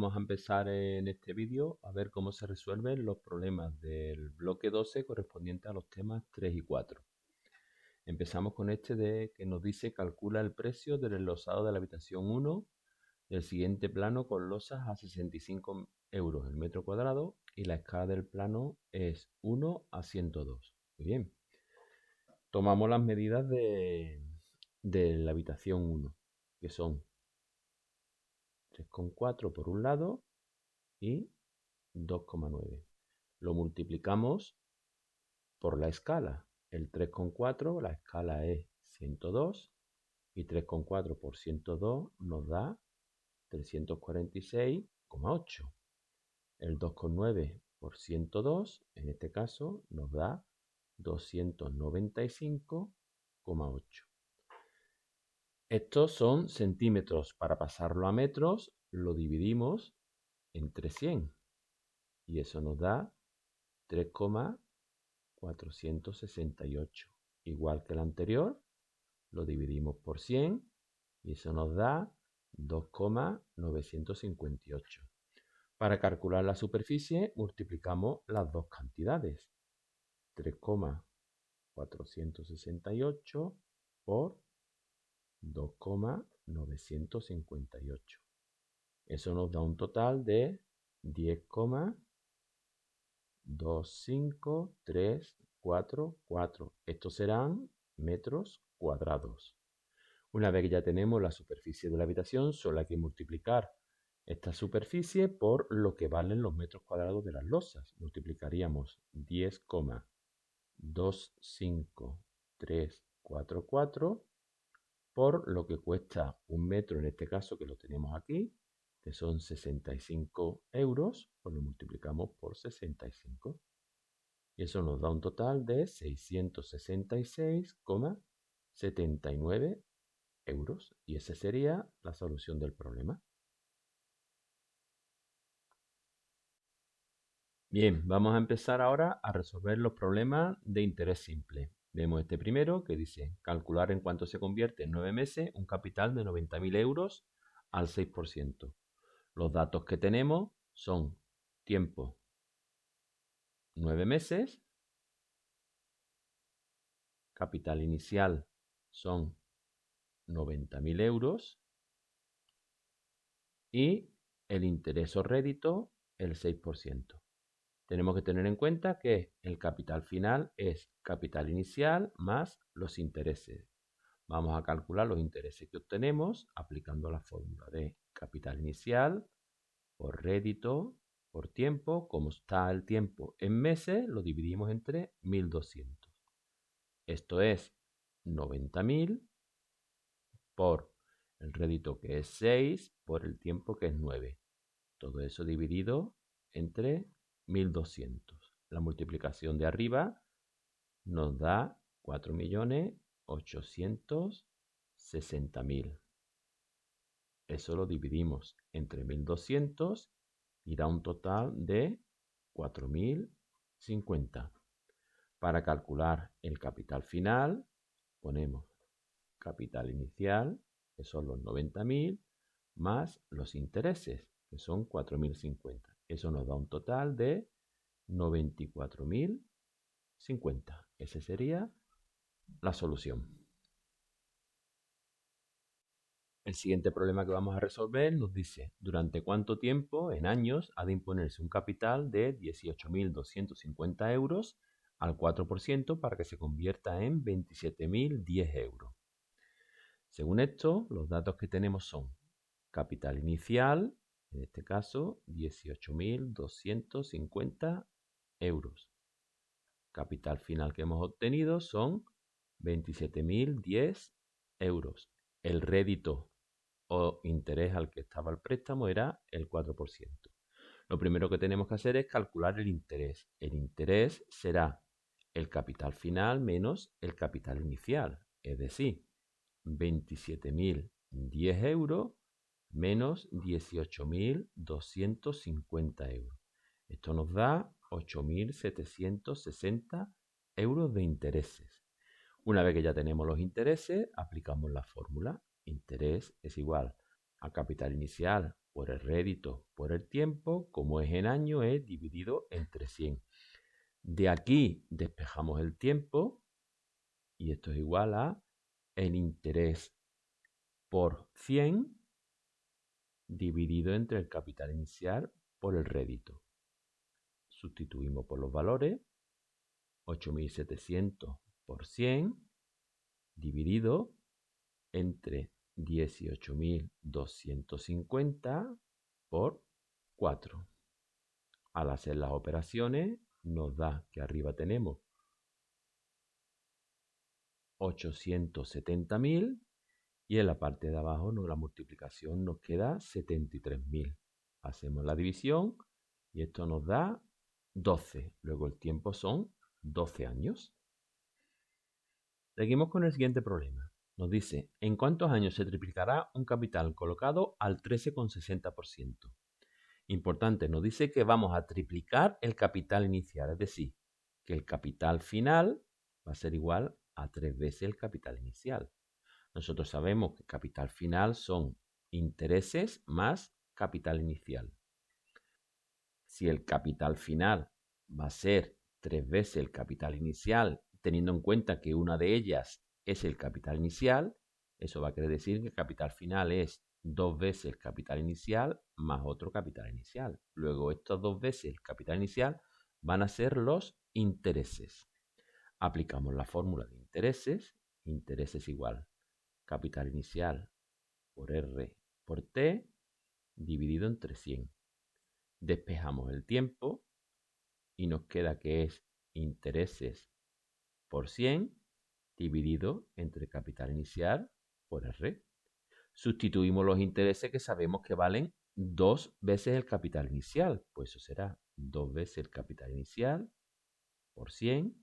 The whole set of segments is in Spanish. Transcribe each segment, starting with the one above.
vamos a empezar en este vídeo a ver cómo se resuelven los problemas del bloque 12 correspondiente a los temas 3 y 4. Empezamos con este de que nos dice calcula el precio del enlosado de la habitación 1 del siguiente plano con losas a 65 euros el metro cuadrado y la escala del plano es 1 a 102. Muy bien. Tomamos las medidas de la habitación 1, que son 3,4 por un lado y 2,9. Lo multiplicamos por la escala. El 3,4, la escala es 102 y 3,4 por 102 nos da 346,8. El 2,9 por 102, en este caso, nos da 295,8. Estos son centímetros. Para pasarlo a metros, lo dividimos entre 100 y eso nos da 3,468. Igual que el anterior, lo dividimos por 100 y eso nos da 2,958. Para calcular la superficie, multiplicamos las dos cantidades. 3,468 por 2,958. Eso nos da un total de 10,25344. Estos serán metros cuadrados. Una vez que ya tenemos la superficie de la habitación, solo hay que multiplicar esta superficie por lo que valen los metros cuadrados de las losas. Multiplicaríamos 10,25344 por lo que cuesta un metro, en este caso, que lo tenemos aquí, que son 65 euros, pues lo multiplicamos por 65. Y eso nos da un total de 666,79 euros. Y esa sería la solución del problema. Bien, vamos a empezar ahora a resolver los problemas de interés simple. Vemos este primero que dice calcular en cuánto se convierte en 9 meses un capital de 90.000 euros al 6%. Los datos que tenemos son tiempo 9 meses, capital inicial son 90.000 euros y el interés o rédito el 6%. Tenemos que tener en cuenta que el capital final es capital inicial más los intereses. Vamos a calcular los intereses que obtenemos aplicando la fórmula de capital inicial por rédito por tiempo. Como está el tiempo en meses, lo dividimos entre 1.200. Esto es 90.000 por el rédito que es 6 por el tiempo que es 9. Todo eso dividido entre 1.200. La multiplicación de arriba nos da 4.860.000. Eso lo dividimos entre 1.200 y da un total de 4.050. Para calcular el capital final, ponemos capital inicial, que son los 90.000, más los intereses, que son 4.050. Eso nos da un total de 94.050. Esa sería la solución. El siguiente problema que vamos a resolver nos dice durante cuánto tiempo, en años, ha de imponerse un capital de 18.250 euros al 4% para que se convierta en 27.010 euros. Según esto, los datos que tenemos son capital inicial, en este caso 18.250 euros. Capital final que hemos obtenido son 27.010 euros. El rédito o interés al que estaba el préstamo era el 4%. Lo primero que tenemos que hacer es calcular el interés. El interés será el capital final menos el capital inicial, es decir, 27.010 euros menos 18.250 euros. Esto nos da 8.760 euros de intereses. Una vez que ya tenemos los intereses, aplicamos la fórmula. Interés es igual a capital inicial por el rédito por el tiempo, como es en año, es dividido entre 100. De aquí despejamos el tiempo y esto es igual a el interés por 100 dividido entre el capital inicial por el rédito. Sustituimos por los valores, 8.700 por 100 dividido entre 18.250 por 4. Al hacer las operaciones nos da que arriba tenemos 870.000 y en la parte de abajo la multiplicación nos queda 73.000. Hacemos la división y esto nos da 12. Luego el tiempo son 12 años. Seguimos con el siguiente problema. Nos dice, ¿en cuántos años se triplicará un capital colocado al 13,60%? Importante, nos dice que vamos a triplicar el capital inicial, es decir, que el capital final va a ser igual a 3 veces el capital inicial. Nosotros sabemos que capital final son intereses más capital inicial. Si el capital final va a ser 3 veces el capital inicial, teniendo en cuenta que una de ellas es el capital inicial, eso va a querer decir que el capital final es 2 veces el capital inicial más otro capital inicial. Luego estas 2 veces el capital inicial van a ser los intereses. Aplicamos la fórmula de intereses. Intereses igual capital inicial por R por T dividido entre 100. Despejamos el tiempo y nos queda que es intereses por 100 dividido entre capital inicial por R. Sustituimos los intereses que sabemos que valen 2 veces el capital inicial. Pues eso será 2 veces el capital inicial por 100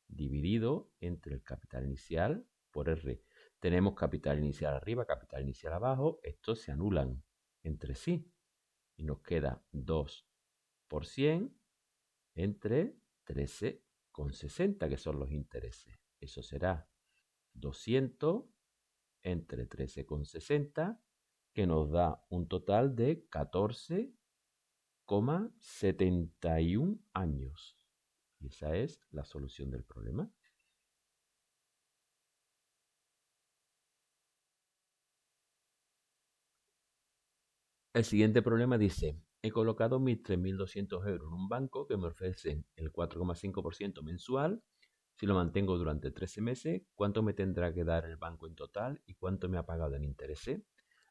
dividido entre el capital inicial por R. Tenemos capital inicial arriba, capital inicial abajo. Estos se anulan entre sí. Y nos queda 2 por 100 entre 13,60, que son los intereses. Eso será 200 entre 13,60, que nos da un total de 14,71 años. Y esa es la solución del problema. El siguiente problema dice, he colocado mis 3.200 euros en un banco que me ofrecen el 4,5% mensual. Si lo mantengo durante 13 meses, ¿cuánto me tendrá que dar el banco en total y cuánto me ha pagado en intereses?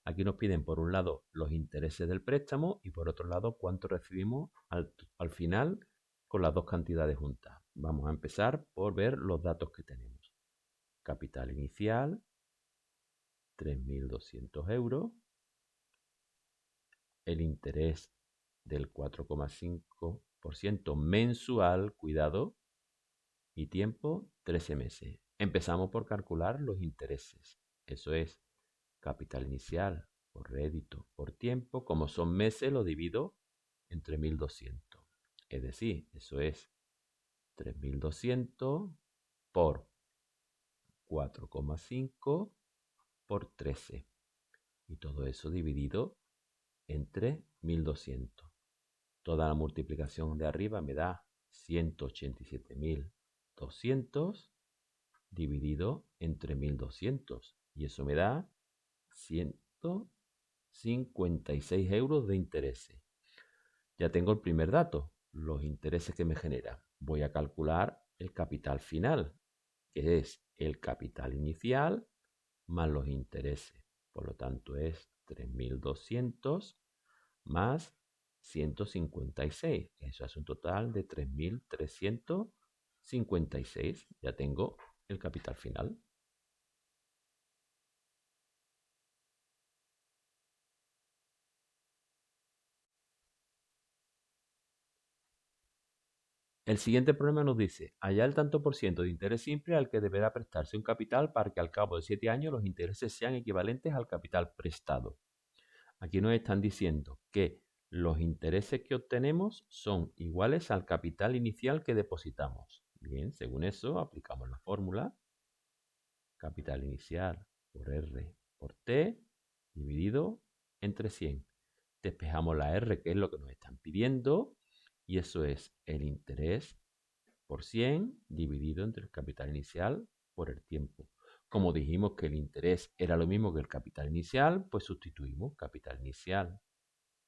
Aquí nos piden por un lado los intereses del préstamo y por otro lado cuánto recibimos al final con las dos cantidades juntas. Vamos a empezar por ver los datos que tenemos. Capital inicial, 3.200 euros. El interés del 4,5% mensual, cuidado, y tiempo 13 meses. Empezamos por calcular los intereses. Eso es capital inicial por rédito por tiempo. Como son meses, lo divido entre 1.200. Es decir, eso es 3.200 por 4,5 por 13. Y todo eso dividido entre 1.200. Toda la multiplicación de arriba me da 187.200 dividido entre 1.200. Y eso me da 156 euros de intereses. Ya tengo el primer dato, los intereses que me genera. Voy a calcular el capital final, que es el capital inicial más los intereses. Por lo tanto es 3.200 más 156. Eso es un total de 3.356. Ya tengo el capital final. El siguiente problema nos dice, hallar el tanto por ciento de interés simple al que deberá prestarse un capital para que al cabo de 7 años los intereses sean equivalentes al capital prestado. Aquí nos están diciendo que los intereses que obtenemos son iguales al capital inicial que depositamos. Bien, según eso aplicamos la fórmula. Capital inicial por R por T dividido entre 100. Despejamos la R, que es lo que nos están pidiendo, y eso es el interés por 100 dividido entre el capital inicial por el tiempo. Como dijimos que el interés era lo mismo que el capital inicial, pues sustituimos capital inicial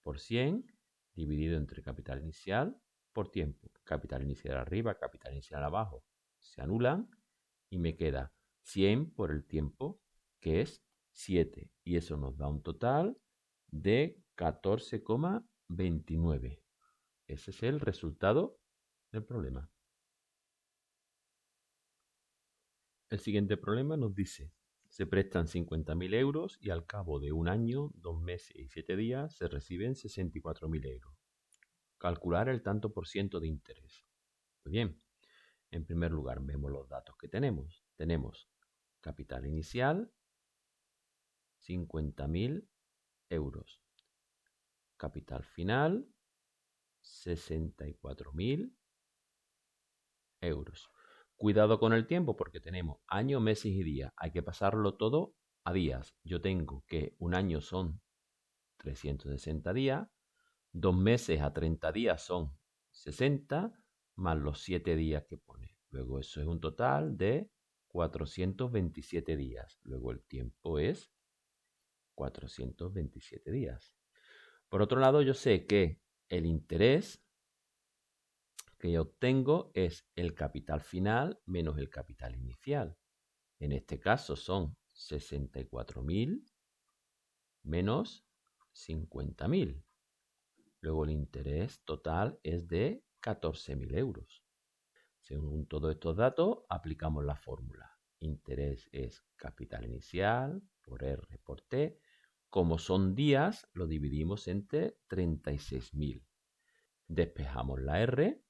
por 100 dividido entre capital inicial por tiempo. Capital inicial arriba, capital inicial abajo se anulan y me queda 100 por el tiempo, que es 7. Y eso nos da un total de 14,29. Ese es el resultado del problema. El siguiente problema nos dice: se prestan 50.000 euros y al cabo de un año, 2 meses y 7 días se reciben 64.000 euros. Calcular el tanto por ciento de interés. Muy bien, en primer lugar vemos los datos que tenemos. Tenemos capital inicial, 50.000 euros. Capital final, 64.000 euros. Cuidado con el tiempo porque tenemos años, meses y días. Hay que pasarlo todo a días. Yo tengo que un año son 360 días, 2 meses a 30 días son 60, más los 7 días que pone. Luego eso es un total de 427 días. Luego el tiempo es 427 días. Por otro lado, yo sé que el interés que yo obtengo es el capital final menos el capital inicial. En este caso son 64.000 menos 50.000. Luego el interés total es de 14.000 euros. Según todos estos datos, aplicamos la fórmula. Interés es capital inicial por R por T. Como son días, lo dividimos entre 36.000. Despejamos la R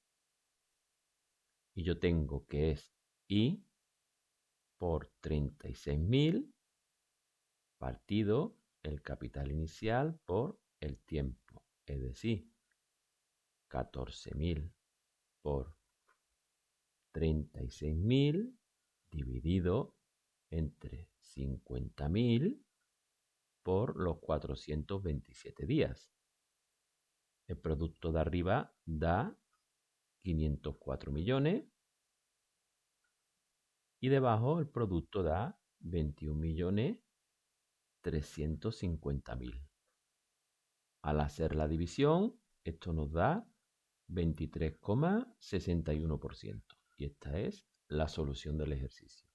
y yo tengo que es I por 36.000 partido el capital inicial por el tiempo. Es decir, 14.000 por 36.000 dividido entre 50.000 por los 427 días. El producto de arriba da 504 millones y debajo el producto da 21.350.000. Al hacer la división, esto nos da 23,61%. Y esta es la solución del ejercicio.